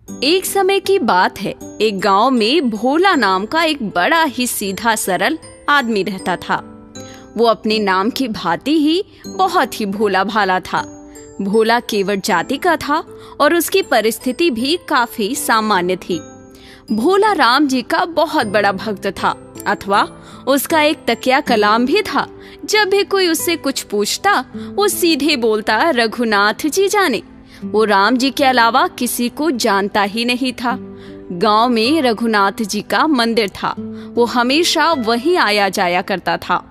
एक समय की बात है, एक गांव में भोला नाम का एक बड़ा ही सीधा सरल आदमी रहता था। वो अपने नाम की भांति ही बहुत ही भोला भाला था। भोला केवट जाति का था और उसकी परिस्थिति भी काफी सामान्य थी। भोला राम जी का बहुत बड़ा भक्त था, अथवा उसका एक तकिया कलाम भी था। जब भी कोई उससे कुछ पूछता, वो सीधे बोलता, रघुनाथ जी जाने। वो राम जी के अलावा किसी को जानता ही नहीं था। गांव में रघुनाथ जी का मंदिर था, वो हमेशा वहीं आया जाया करता था।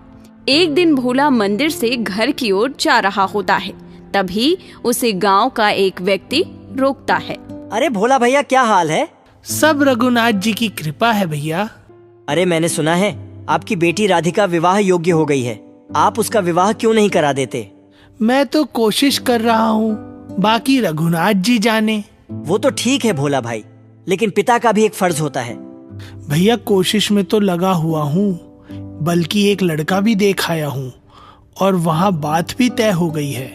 एक दिन भोला मंदिर से घर की ओर जा रहा होता है, तभी उसे गांव का एक व्यक्ति रोकता है। अरे भोला भैया, क्या हाल है? सब रघुनाथ जी की कृपा है भैया। अरे मैंने सुना है आपकी बेटी राधिका विवाह योग्य हो गई है, आप उसका विवाह क्यों नहीं करा देते? मैं तो कोशिश कर रहा हूँ, बाकी रघुनाथ जी जाने। वो तो ठीक है भोला भाई, लेकिन पिता का भी एक फर्ज होता है। भैया कोशिश में तो लगा हुआ हूँ, बल्कि एक लड़का भी देख आया हूँ और वहाँ बात भी तय हो गई है।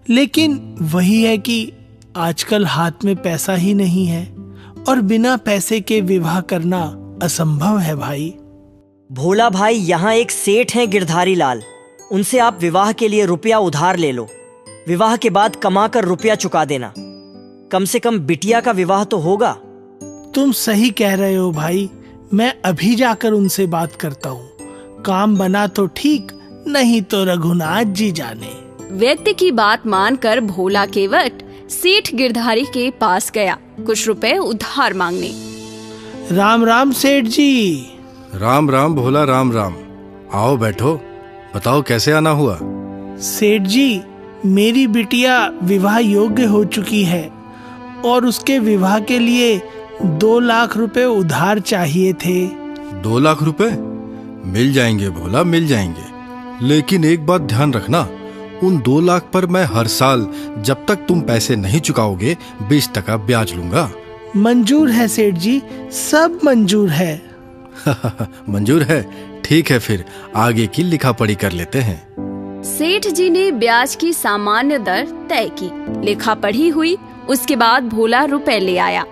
लेकिन वही है कि आजकल हाथ में पैसा ही नहीं है और बिना पैसे के विवाह करना असंभव है भाई। भोला भाई, यहाँ एक सेठ हैं गिरधारी लाल, उनसे आप विवाह के लिए रुपया उधार ले लो। विवाह के बाद कमाकर रुपया चुका देना, कम से कम बिटिया का विवाह तो होगा। तुम सही कह रहे हो भाई, मैं अभी जाकर उनसे बात करता हूँ। काम बना तो ठीक, नहीं तो रघुनाथ जी जाने। व्यक्ति की बात मानकर भोला केवट सेठ गिरधारी के पास गया कुछ रुपए उधार मांगने। राम राम सेठ जी। राम राम भोला, राम राम। आओ बैठो, बताओ कैसे आना हुआ? सेठ जी, मेरी बिटिया विवाह योग्य हो चुकी है और उसके विवाह के लिए 2 लाख रुपए उधार चाहिए थे। 2 लाख रुपए मिल जाएंगे भोला, मिल जाएंगे। लेकिन एक बात ध्यान रखना, उन 2 लाख पर मैं हर साल जब तक तुम पैसे नहीं चुकाओगे 20% ब्याज लूंगा। मंजूर है सेठ जी, सब मंजूर है। मंजूर है, ठीक है, फिर आगे की लिखा पढ़ी कर लेते हैं। सेठ जी ने ब्याज की सामान्य दर तय की, लिखा पढ़ी हुई। उसके बाद भोला रुपए ले आया।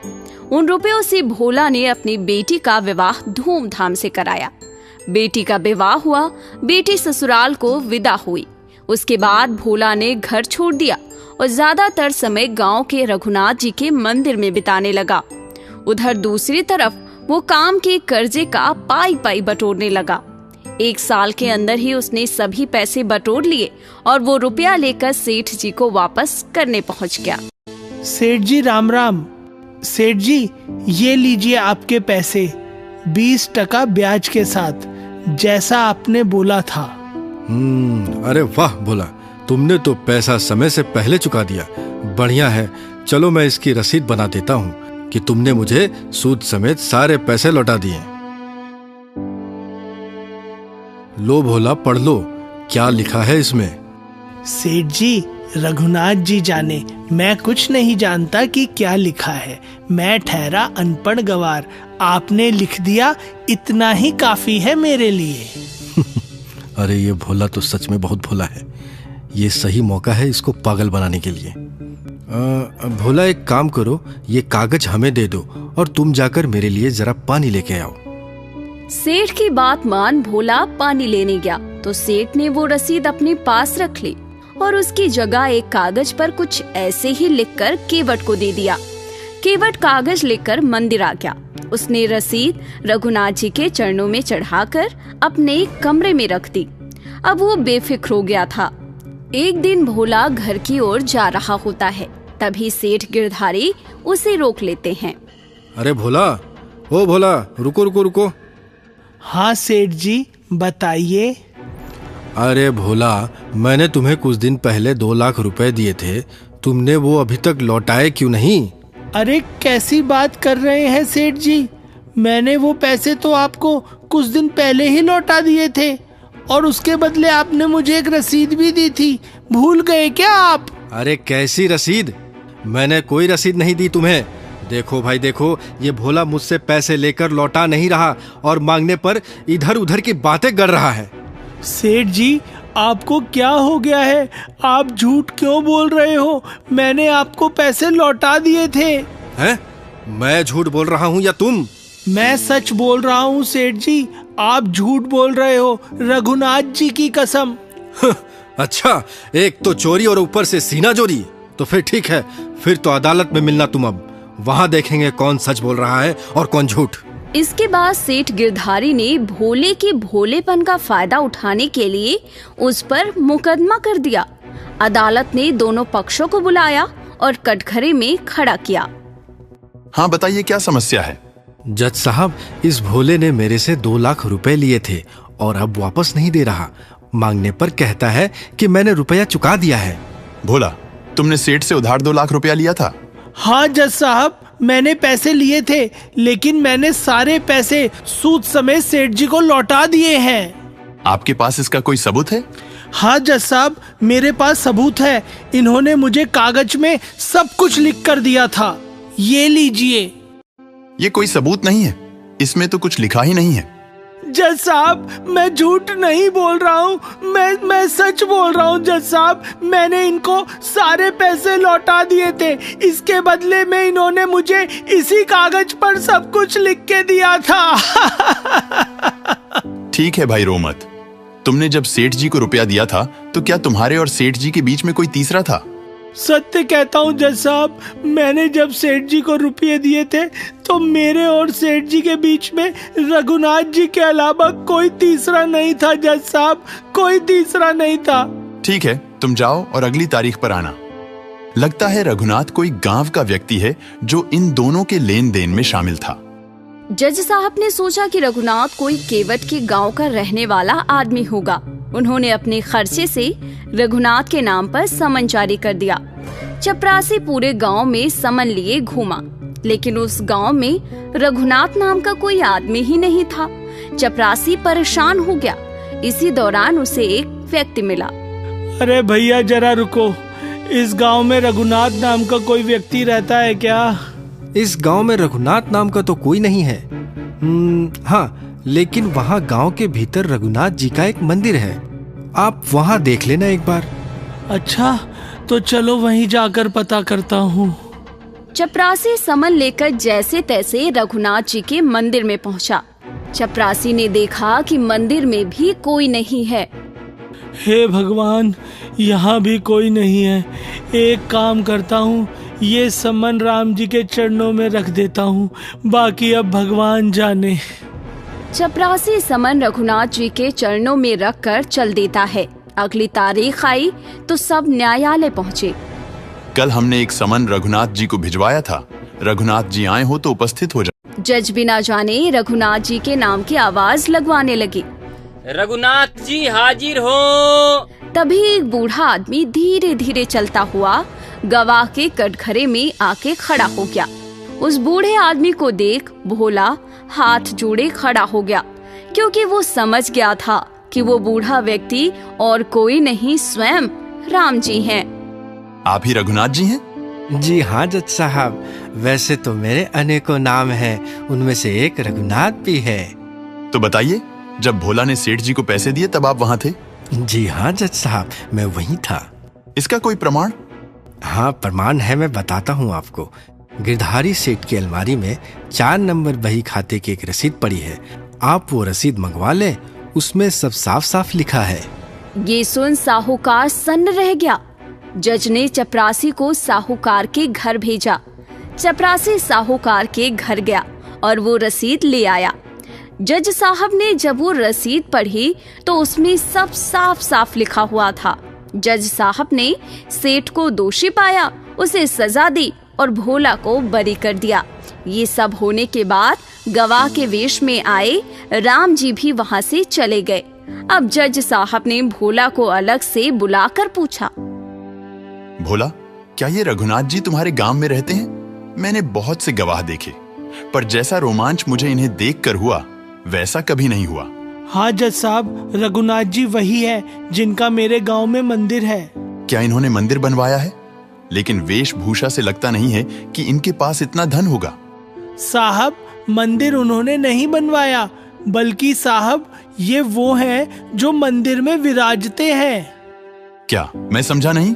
उन रुपयों से भोला ने अपनी बेटी का विवाह धूमधाम से कराया। बेटी का विवाह हुआ, बेटी ससुराल को विदा हुई। उसके बाद भोला ने घर छोड़ दिया और ज्यादातर समय गांव के रघुनाथ जी के मंदिर में बिताने लगा। उधर दूसरी तरफ वो काम के कर्जे का पाई पाई बटोरने लगा। 1 साल के अंदर ही उसने सभी पैसे बटोर लिए और वो रुपया लेकर सेठ जी को वापस करने पहुंच गया। सेठ जी राम राम। सेठ जी, ये लीजिए आपके पैसे, 20% ब्याज के साथ, जैसा आपने बोला था। अरे वाह भोला, तुमने तो पैसा समय से पहले चुका दिया। बढ़िया है, चलो मैं इसकी रसीद बना देता हूँ कि तुमने मुझे सूद समेत सारे पैसे लौटा दिए। लो भोला, पढ़ लो, क्या लिखा है इसमें? सेठ जी, रघुनाथ जी जाने, मैं कुछ नहीं जानता कि क्या लिखा है। मैं ठहरा अनपढ़ गवार, आपने लिख दिया, इतना ही काफी है मेरे लिए। अरे ये भोला तो सच में बहुत भोला है। ये सही मौका है इसको पागल बनाने के लिए। भोला, एक काम करो, ये कागज हमें दे दो और तुम जाकर मेरे लिए जरा पानी लेके आओ। सेठ की बात मान भोला पानी लेने गया तो सेठ ने वो रसीद अपने पास रख ली और उसकी जगह एक कागज पर कुछ ऐसे ही लिखकर केवट को दे दिया। केवट कागज लेकर मंदिर आ गया। उसने रसीद रघुनाथ जी के चरणों में चढ़ाकर अपने कमरे में रख दी। अब वो बेफिक्र हो गया था। एक दिन भोला घर की ओर जा रहा होता है, तभी सेठ गिरधारी उसे रोक लेते हैं। अरे भोला, ओ भोला, रुको रुको रुको। हाँ सेठ जी, बताइए। अरे भोला, मैंने तुम्हें कुछ दिन पहले 2 लाख रुपए दिए थे, तुमने वो अभी तक लौटाए क्यों नहीं? अरे कैसी बात कर रहे हैं सेठ जी, मैंने वो पैसे तो आपको कुछ दिन पहले ही लौटा दिए थे और उसके बदले आपने मुझे एक रसीद भी दी थी, भूल गए क्या आप? अरे कैसी रसीद? मैंने कोई रसीद नहीं दी तुम्हें। देखो भाई देखो, ये भोला मुझसे पैसे लेकर लौटा नहीं रहा और मांगने पर इधर उधर की बातें कर रहा है। सेठ जी, आपको क्या हो गया है? आप झूठ क्यों बोल रहे हो? मैंने आपको पैसे लौटा दिए थे। हैं? मैं झूठ बोल रहा हूँ या तुम? मैं सच बोल रहा हूँ सेठ जी, आप झूठ बोल रहे हो, रघुनाथ जी की कसम। अच्छा, एक तो चोरी और ऊपर से सीना चोरी। तो फिर ठीक है, फिर तो अदालत में मिलना तुम। अब वहां देखेंगे कौन सच बोल रहा है और कौन झूठ। इसके बाद सेठ गिरधारी ने भोले के भोलेपन का फायदा उठाने के लिए उस पर मुकदमा कर दिया। अदालत ने दोनों पक्षों को बुलाया और कटघरे में खड़ा किया। हाँ बताइए, क्या समस्या है? जज साहब, इस भोले ने मेरे से 2 लाख रुपए लिए थे और अब वापस नहीं दे रहा। मांगने पर कहता है कि मैंने रुपया चुका दिया है। भोला, तुमने सेठ से उधार 2 लाख रुपया लिया था? हाँ जज साहब, मैंने पैसे लिए थे, लेकिन मैंने सारे पैसे सूद समेत सेठ जी को लौटा दिए हैं। आपके पास इसका कोई सबूत है? हाँ जज साहब, मेरे पास सबूत है। इन्होंने मुझे कागज में सब कुछ लिख कर दिया था। ये लीजिए। ये कोई सबूत नहीं है, इसमें तो कुछ लिखा ही नहीं है। जज साहब, मैं झूठ नहीं बोल रहा हूँ, मैं सच बोल रहा हूँ जज साहब। मैंने इनको सारे पैसे लौटा दिए थे। इसके बदले में इन्होंने मुझे इसी कागज पर सब कुछ लिख के दिया था। ठीक है भाई, रो मत। तुमने जब सेठ जी को रुपया दिया था तो क्या तुम्हारे और सेठ जी के बीच में कोई तीसरा था? सत्य कहता हूँ जज साहब, मैंने जब सेठ जी को रुपये दिए थे तो मेरे और सेठ जी के बीच में रघुनाथ जी के अलावा कोई तीसरा नहीं था जज साहब, कोई तीसरा नहीं था। ठीक है, तुम जाओ और अगली तारीख पर आना। लगता है रघुनाथ कोई गांव का व्यक्ति है जो इन दोनों के लेन देन में शामिल था। जज साहब ने सोचा कि रघुनाथ कोई केवट के गांव का रहने वाला आदमी होगा। उन्होंने अपने खर्चे से रघुनाथ के नाम पर समन जारी कर दिया। चपरासी पूरे गांव में समन लिए घूमा, लेकिन उस गांव में रघुनाथ नाम का कोई आदमी ही नहीं था। चपरासी परेशान हो गया। इसी दौरान उसे एक व्यक्ति मिला। अरे भैया जरा रुको, इस गांव में रघुनाथ नाम का कोई व्यक्ति रहता है क्या? इस गांव में रघुनाथ नाम का तो कोई नहीं है। हाँ, लेकिन वहाँ गांव के भीतर रघुनाथ जी का एक मंदिर है। आप वहाँ देख लेना एक बार। अच्छा, तो चलो वहीं जाकर पता करता हूँ। चपरासी समन लेकर जैसे तैसे रघुनाथ जी के मंदिर में पहुँचा। चपरासी ने देखा कि मंदिर में भी कोई नहीं है। हे भगवान, यहाँ भी कोई नहीं है। एक काम करता हूँ, ये समन राम जी के चरणों में रख देता हूँ, बाकी अब भगवान जाने। चपरासी समन रघुनाथ जी के चरणों में रखकर चल देता है। अगली तारीख आई तो सब न्यायालय पहुँचे। कल हमने एक समन रघुनाथ जी को भिजवाया था। रघुनाथ जी आए हो तो उपस्थित हो जाए। जज बिना जाने रघुनाथ जी के नाम की आवाज लगवाने लगी। रघुनाथ जी हाजिर हो। तभी एक बूढ़ा आदमी धीरे धीरे चलता हुआ गवाह के कटघरे में आके खड़ा हो गया। उस बूढ़े आदमी को देख भोला हाथ जोड़े खड़ा हो गया, क्योंकि वो समझ गया था कि वो बूढ़ा व्यक्ति और कोई नहीं, स्वयं राम जी हैं। आप ही रघुनाथ जी हैं? जी हाँ जज साहब, वैसे तो मेरे अनेकों नाम हैं, उनमें से एक रघुनाथ भी है। तो बताइए, जब भोला ने सेठ जी को पैसे दिए तब आप वहाँ थे? जी हाँ जज साहब, मैं वहीं था। इसका कोई प्रमाण? हाँ प्रमाण है, मैं बताता हूँ आपको। गिरधारी सेठ की अलमारी में 4 नंबर बही खाते की एक रसीद पड़ी है। आप वो रसीद मंगवा लें, उसमें सब साफ साफ लिखा है। ये सुन साहूकार सन्न रह गया। जज ने चपरासी को साहूकार के घर भेजा। चपरासी साहूकार के घर गया और वो रसीद ले आया। जज साहब ने जब वो रसीद पढ़ी तो उसमें सब साफ साफ लिखा हुआ था। जज साहब ने सेठ को दोषी पाया, उसे सजा दी और भोला को बरी कर दिया। ये सब होने के बाद गवाह के वेश में आए राम जी भी वहाँ से चले गए। अब जज साहब ने भोला को अलग से बुलाकर पूछा, भोला, क्या ये रघुनाथ जी तुम्हारे गांव में रहते हैं? मैंने बहुत से गवाह देखे, पर जैसा रोमांच मुझे इन्हें देखकर हुआ वैसा कभी नहीं हुआ। हाँ जज साहब, रघुनाथ जी वही है जिनका मेरे गांव में मंदिर है। क्या इन्होंने मंदिर बनवाया है? लेकिन वेशभूषा से लगता नहीं है कि इनके पास इतना धन होगा। साहब, मंदिर उन्होंने नहीं बनवाया, बल्कि साहब ये वो हैं जो मंदिर में विराजते हैं। क्या? मैं समझा नहीं।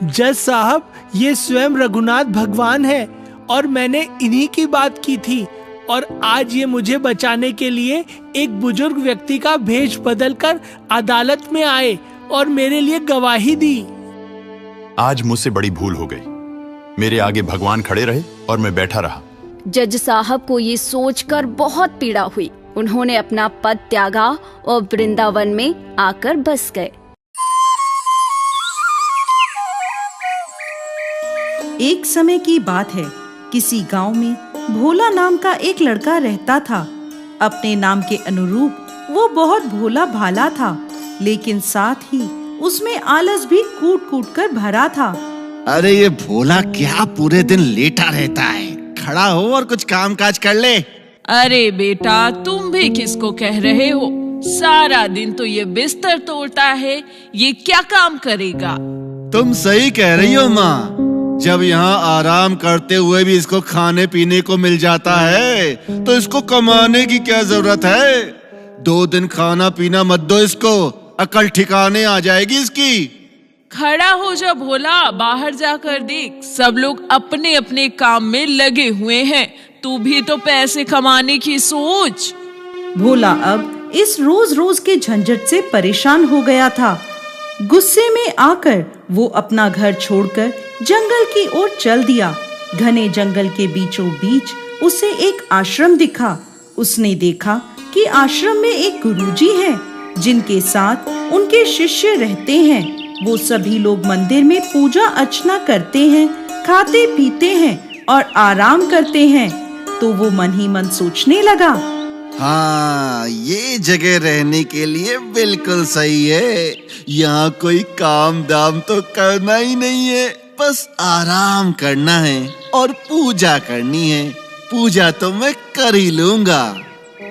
जज साहब, ये स्वयं रघुनाथ भगवान है। और मैंने इन्हीं की बात की थी, और आज ये मुझे बचाने के लिए एक बुजुर्ग व्यक्ति का भेष बदलकर अदालत में आए और मेरे लिए गवाही दी। आज मुझसे बड़ी भूल हो गई। मेरे आगे भगवान खड़े रहे और मैं बैठा रहा। जज साहब को ये सोचकर बहुत पीड़ा हुई। उन्होंने अपना पद त्यागा और वृंदावन में आकर बस गए। एक समय की बात है, किसी गांव में भोला नाम का एक लड़का रहता था। अपने नाम के अनुरूप वो बहुत भोला भाला था, लेकिन साथ ही उसमें आलस भी कूट कूट कर भरा था। अरे ये भोला क्या पूरे दिन लेटा रहता है, खड़ा हो और कुछ काम काज कर ले। अरे बेटा, तुम भी किसको कह रहे हो? सारा दिन तो ये बिस्तर तोड़ता है, ये क्या काम करेगा? तुम सही कह रही हो माँ। जब यहाँ आराम करते हुए भी इसको खाने पीने को मिल जाता है, तो इसको कमाने की क्या जरूरत है? 2 दिन खाना पीना मत दो इसको, अकल ठिकाने आ जाएगी इसकी। खड़ा हो जा भोला, बाहर जाकर देख, सब लोग अपने अपने काम में लगे हुए हैं। तू भी तो पैसे कमाने की सोच। भोला अब इस रोज रोज के झंझट से परेशान हो गया था। गुस्से में आकर वो अपना घर छोड़कर जंगल की ओर चल दिया। घने जंगल के बीचों बीच उसे एक आश्रम दिखा। उसने देखा कि आश्रम में एक गुरुजी हैं, जिनके साथ उनके शिष्य रहते हैं। वो सभी लोग मंदिर में पूजा अर्चना करते हैं, खाते पीते हैं और आराम करते हैं। तो वो मन ही मन सोचने लगा, हाँ, ये जगह रहने के लिए बिल्कुल सही है। यहाँ कोई काम दाम तो करना ही नहीं है, बस आराम करना है और पूजा करनी है। पूजा तो मैं कर ही लूंगा।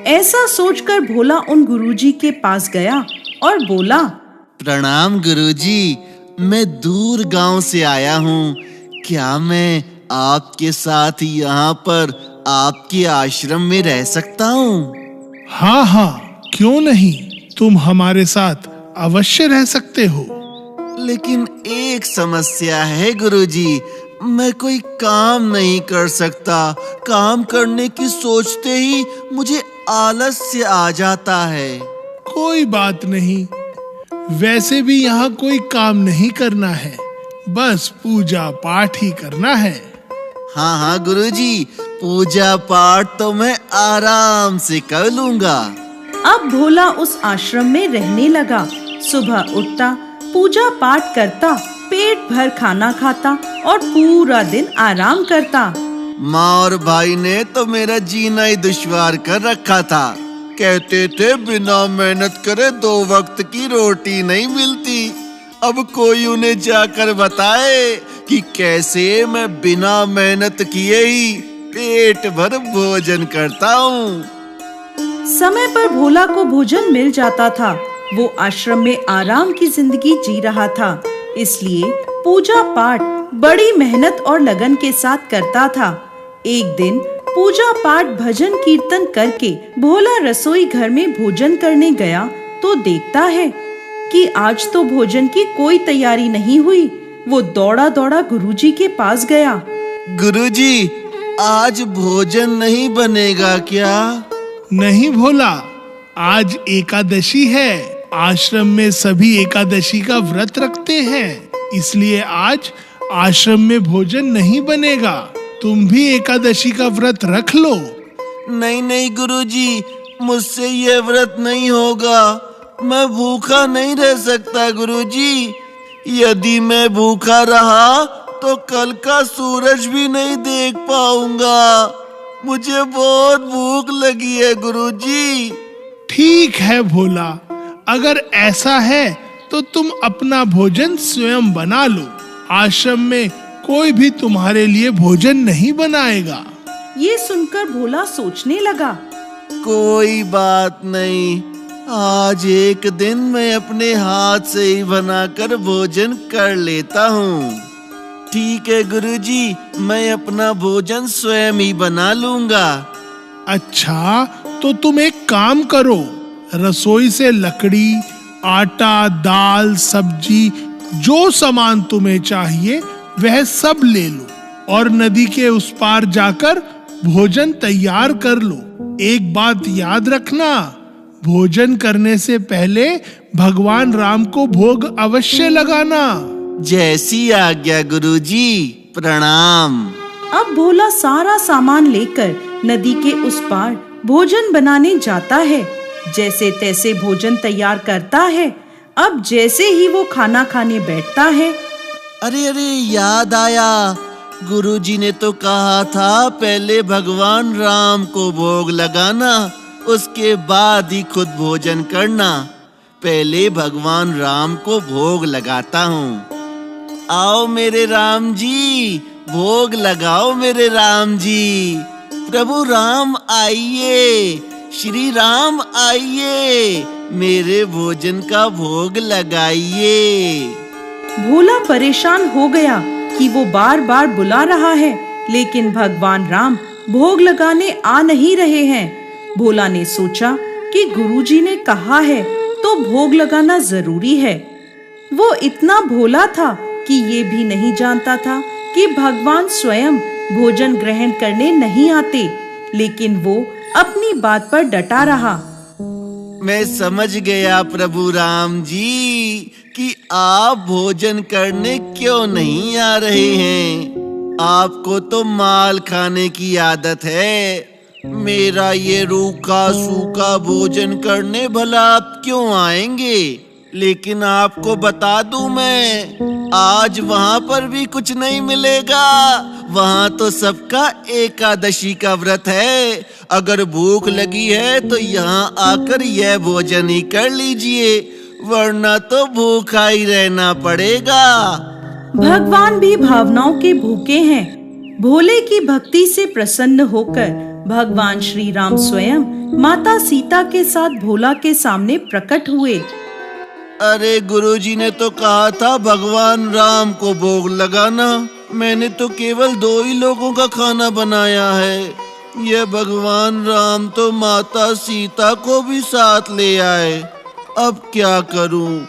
ऐसा सोचकर भोला उन गुरुजी के पास गया और बोला, प्रणाम गुरुजी, मैं दूर गांव से आया हूँ। क्या मैं आपके साथ यहाँ पर आपके आश्रम में रह सकता हूँ? हाँ हाँ, क्यों नहीं, तुम हमारे साथ अवश्य रह सकते हो। लेकिन एक समस्या है गुरुजी, मैं कोई काम नहीं कर सकता। काम करने की सोचते ही मुझे आलस्य आ जाता है। कोई बात नहीं, वैसे भी यहाँ कोई काम नहीं करना है, बस पूजा पाठ ही करना है। हाँ हाँ गुरुजी, पूजा पाठ तो मैं आराम से कर लूंगा। अब भोला उस आश्रम में रहने लगा। सुबह उठता, पूजा पाठ करता, पेट भर खाना खाता और पूरा दिन आराम करता। माँ और भाई ने तो मेरा जीना ही दुश्वार कर रखा था। कहते थे बिना मेहनत करे 2 वक्त की रोटी नहीं मिलती। अब कोई उन्हें जाकर बताए कि कैसे मैं बिना मेहनत किए ही पेट भर भोजन करता हूँ। समय पर भोला को भोजन मिल जाता था। वो आश्रम में आराम की जिंदगी जी रहा था, इसलिए पूजा पाठ बड़ी मेहनत और लगन के साथ करता था। एक दिन पूजा पाठ भजन कीर्तन करके भोला रसोई घर में भोजन करने गया तो देखता है कि आज तो भोजन की कोई तैयारी नहीं हुई। वो दौड़ा दौड़ा गुरुजी के पास गया। गुरुजी, आज भोजन नहीं बनेगा क्या? नहीं भोला, आज एकादशी है। आश्रम में सभी एकादशी का व्रत रखते हैं, इसलिए आज आश्रम में भोजन नहीं बनेगा। तुम भी एकादशी का व्रत रख लो। नहीं नहीं गुरुजी, मुझसे ये व्रत नहीं होगा। मैं भूखा नहीं रह सकता गुरुजी। यदि मैं भूखा रहा तो कल का सूरज भी नहीं देख पाऊंगा। मुझे बहुत भूख लगी है गुरुजी। ठीक है भोला, अगर ऐसा है तो तुम अपना भोजन स्वयं बना लो। आश्रम में कोई भी तुम्हारे लिए भोजन नहीं बनाएगा। ये सुनकर भोला सोचने लगा, कोई बात नहीं, आज एक दिन मैं अपने हाथ से ही बनाकर भोजन कर लेता हूँ। ठीक है गुरुजी, मैं अपना भोजन स्वयं ही बना लूंगा। अच्छा, तो तुम एक काम करो, रसोई से लकड़ी, आटा, दाल, सब्जी, जो सामान तुम्हें चाहिए वह सब ले लो और नदी के उस पार जाकर भोजन तैयार कर लो। एक बात याद रखना, भोजन करने से पहले भगवान राम को भोग अवश्य लगाना। जैसी आज्ञा गुरुजी, प्रणाम। अब भोला सारा सामान लेकर नदी के उस पार भोजन बनाने जाता है। जैसे तैसे भोजन तैयार करता है। अब जैसे ही वो खाना खाने बैठता है, अरे अरे, याद आया, गुरुजी ने तो कहा था पहले भगवान राम को भोग लगाना, उसके बाद ही खुद भोजन करना। पहले भगवान राम को भोग लगाता हूँ। आओ मेरे राम जी, भोग लगाओ मेरे राम जी। प्रभु राम आइए, श्री राम आइए, मेरे भोजन का भोग लगाइए। भोला परेशान हो गया कि वो बार बार बुला रहा है, लेकिन भगवान राम भोग लगाने आ नहीं रहे हैं। भोला ने सोचा कि गुरुजी ने कहा है तो भोग लगाना जरूरी है। वो इतना भोला था कि ये भी नहीं जानता था कि भगवान स्वयं भोजन ग्रहण करने नहीं आते, लेकिन वो अपनी बात पर डटा रहा। मैं समझ गया प्रभु राम जी कि आप भोजन करने क्यों नहीं आ रहे हैं। आपको तो माल खाने की आदत है। मेरा ये रूखा सूखा भोजन करने भला आप क्यों आएंगे? लेकिन आपको बता दूं मैं, आज वहाँ पर भी कुछ नहीं मिलेगा। वहाँ तो सबका एकादशी का व्रत है। अगर भूख लगी है तो यहाँ आकर यह भोजन ही कर लीजिए, वरना तो भूखा ही रहना पड़ेगा। भगवान भी भावनाओं के भूखे हैं। भोले की भक्ति से प्रसन्न होकर भगवान श्री राम स्वयं माता सीता के साथ भोला के सामने प्रकट हुए। अरे गुरुजी ने तो कहा था भगवान राम को भोग लगाना। मैंने तो केवल 2 ही लोगों का खाना बनाया है। यह भगवान राम तो माता सीता को भी साथ ले आए। अब क्या करूं?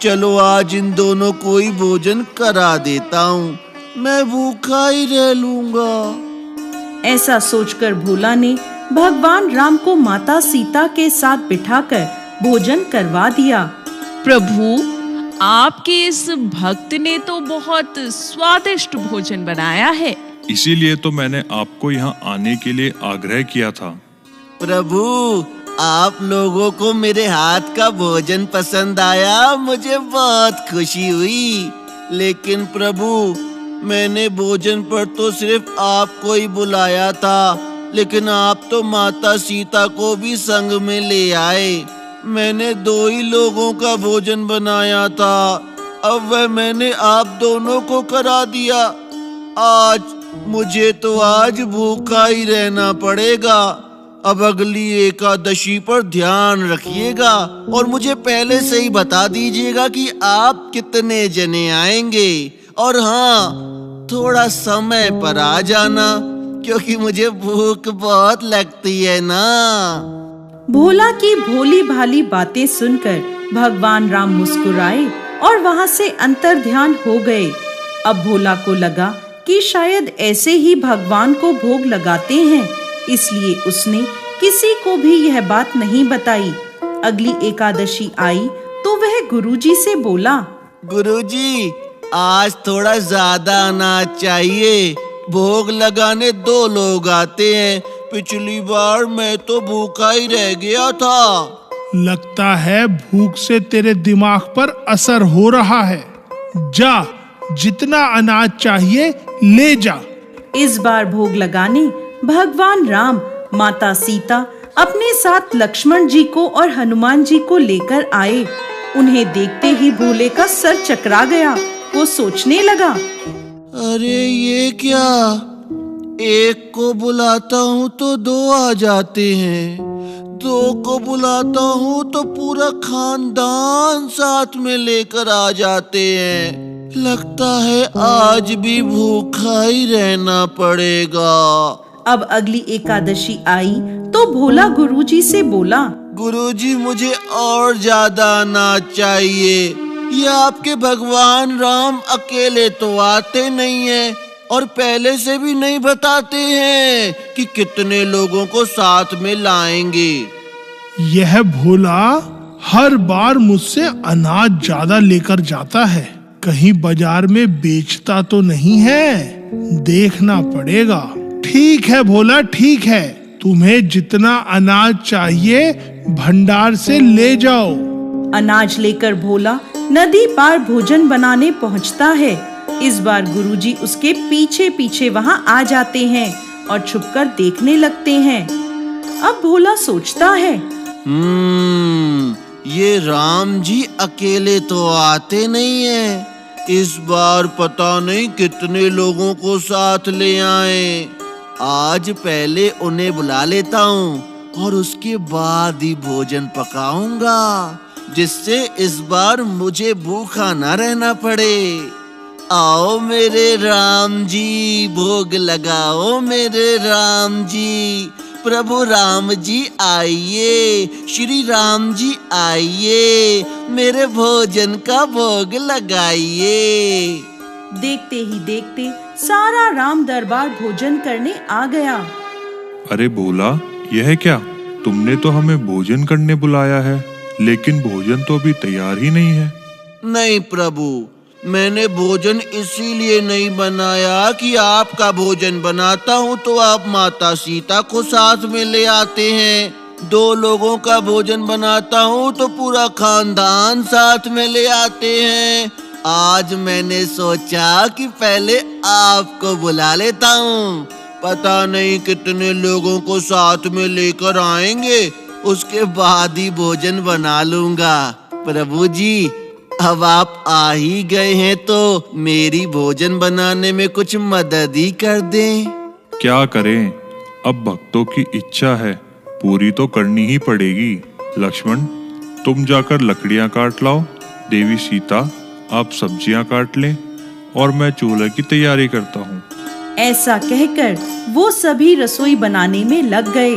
चलो आज इन दोनों को ही भोजन करा देता हूँ, मैं भूखा ही रह लूंगा। ऐसा सोचकर भोला ने भगवान राम को माता सीता के साथ बिठाकर भोजन करवा दिया। प्रभु, आपके इस भक्त ने तो बहुत स्वादिष्ट भोजन बनाया है। इसीलिए तो मैंने आपको यहाँ आने के लिए आग्रह किया था। प्रभु, आप लोगों को मेरे हाथ का भोजन पसंद आया, मुझे बहुत खुशी हुई। लेकिन प्रभु, मैंने भोजन पर तो सिर्फ आपको ही बुलाया था, लेकिन आप तो माता सीता को भी संग में ले आए। मैंने 2 ही लोगों का भोजन बनाया था, अब वह मैंने आप दोनों को करा दिया। मुझे तो आज भूखा ही रहना पड़ेगा। अब अगली एकादशी पर ध्यान रखिएगा और मुझे पहले से ही बता दीजिएगा कि आप कितने जने आएंगे। और हाँ, थोड़ा समय पर आ जाना, क्योंकि मुझे भूख बहुत लगती है ना। भोला की भोली भाली बातें सुनकर भगवान राम मुस्कुराए और वहाँ से अंतर्ध्यान हो गए। अब भोला को लगा कि शायद ऐसे ही भगवान को भोग लगाते हैं, इसलिए उसने किसी को भी यह बात नहीं बताई। अगली एकादशी आई तो वह गुरुजी से बोला, गुरुजी, आज थोड़ा ज्यादा अनाज चाहिए। भोग लगाने 2 लोग आते हैं। पिछली बार मैं तो भूखा ही रह गया था। लगता है भूख से तेरे दिमाग पर असर हो रहा है। जा, जितना अनाज चाहिए ले जा। इस बार भोग लगाने भगवान राम, माता सीता अपने साथ लक्ष्मण जी को और हनुमान जी को लेकर आए। उन्हें देखते ही भोले का सर चकरा गया। वो सोचने लगा, अरे ये क्या, एक को बुलाता हूँ तो 2 आ जाते हैं, 2 को बुलाता हूँ तो पूरा खानदान साथ में लेकर आ जाते हैं। लगता है आज भी भूखा ही रहना पड़ेगा। अब अगली एकादशी आई तो भोला गुरुजी से बोला, गुरुजी, मुझे और ज्यादा अनाज चाहिए। ये आपके भगवान राम अकेले तो आते नहीं हैं, और पहले से भी नहीं बताते हैं कि कितने लोगों को साथ में लाएंगे। यह भोला हर बार मुझसे अनाज ज्यादा लेकर जाता है, कहीं बाजार में बेचता तो नहीं है, देखना पड़ेगा। ठीक है भोला, ठीक है, तुम्हें जितना अनाज चाहिए भंडार से ले जाओ। अनाज लेकर भोला नदी पार भोजन बनाने पहुंचता है। इस बार गुरुजी उसके पीछे पीछे वहां आ जाते हैं और छुपकर देखने लगते हैं। अब भोला सोचता है, ये राम जी अकेले तो आते नहीं हैं। इस बार पता नहीं कितने लोगों को साथ ले आए। आज पहले उन्हें बुला लेता हूँ और उसके बाद ही भोजन पकाऊंगा, जिससे इस बार मुझे भूखा न रहना पड़े। आओ मेरे राम जी, भोग लगाओ मेरे राम जी। प्रभु राम जी आइए, श्री राम जी आइए, मेरे भोजन का भोग लगाइए। देखते ही देखते सारा राम दरबार भोजन करने आ गया। अरे भोला, यह क्या? तुमने तो हमें भोजन करने बुलाया है, लेकिन भोजन तो अभी तैयार ही नहीं है। नहीं प्रभु, मैंने भोजन इसीलिए नहीं बनाया कि आपका भोजन बनाता हूँ तो आप माता सीता को साथ में ले आते हैं। 2 लोगों का भोजन बनाता हूँ तो पूरा खानदान साथ में ले आते हैं। आज मैंने सोचा कि पहले आपको बुला लेता हूँ, पता नहीं कितने लोगों को साथ में लेकर आएंगे, उसके बाद ही भोजन बना लूंगा। प्रभु जी, अब आप आ ही गए हैं तो मेरी भोजन बनाने में कुछ मदद ही कर दें। क्या करें, अब भक्तों की इच्छा है, पूरी तो करनी ही पड़ेगी। लक्ष्मण, तुम जाकर लकड़ियां काट लाओ। देवी सीता, आप सब्जियां काट लें और मैं चूल्हे की तैयारी करता हूँ। ऐसा कहकर वो सभी रसोई बनाने में लग गए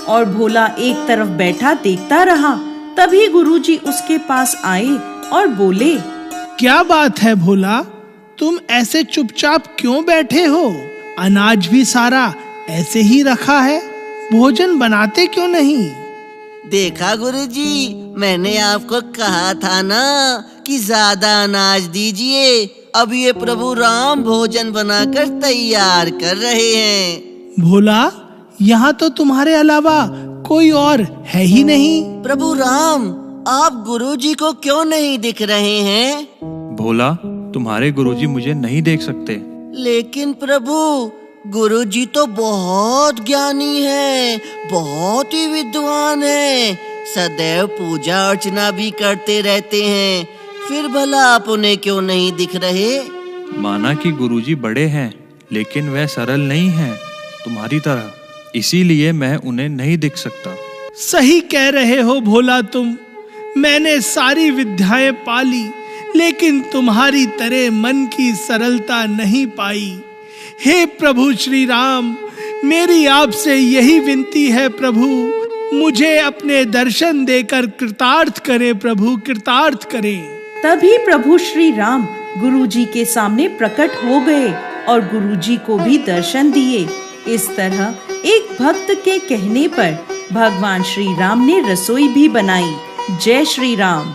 और भोला एक तरफ बैठा देखता रहा। तभी गुरुजी उसके पास आए और बोले, क्या बात है भोला, तुम ऐसे चुपचाप क्यों बैठे हो? अनाज भी सारा ऐसे ही रखा है, भोजन बनाते क्यों नहीं? देखा गुरुजी, मैंने आपको कहा था ना कि ज्यादा अनाज दीजिए। अब ये प्रभु राम भोजन बनाकर तैयार कर रहे हैं। भोला, यहाँ तो तुम्हारे अलावा कोई और है ही नहीं। प्रभु राम, आप गुरुजी को क्यों नहीं दिख रहे हैं? भोला, तुम्हारे गुरुजी मुझे नहीं देख सकते। लेकिन प्रभु, गुरुजी तो बहुत ज्ञानी है, बहुत ही विद्वान है, सदैव पूजा अर्चना भी करते रहते हैं, फिर भला आप उन्हें क्यों नहीं दिख रहे? माना कि गुरुजी बड़े हैं, लेकिन वह सरल नहीं हैं तुम्हारी तरह, इसीलिए मैं उन्हें नहीं दिख सकता। सही कह रहे हो भोला तुम। मैंने सारी विद्याएं पाली, लेकिन तुम्हारी तरह मन की सरलता नहीं पाई। हे प्रभु श्री राम, मेरी आपसे यही विनती है प्रभु, मुझे अपने दर्शन देकर कृतार्थ करें प्रभु, कृतार्थ करें। तभी प्रभु श्री राम गुरुजी के सामने प्रकट हो गए और गुरुजी को भी दर्शन दिए। इस तरह एक भक्त के कहने पर भगवान श्री राम ने रसोई भी बनाई। जय श्री राम।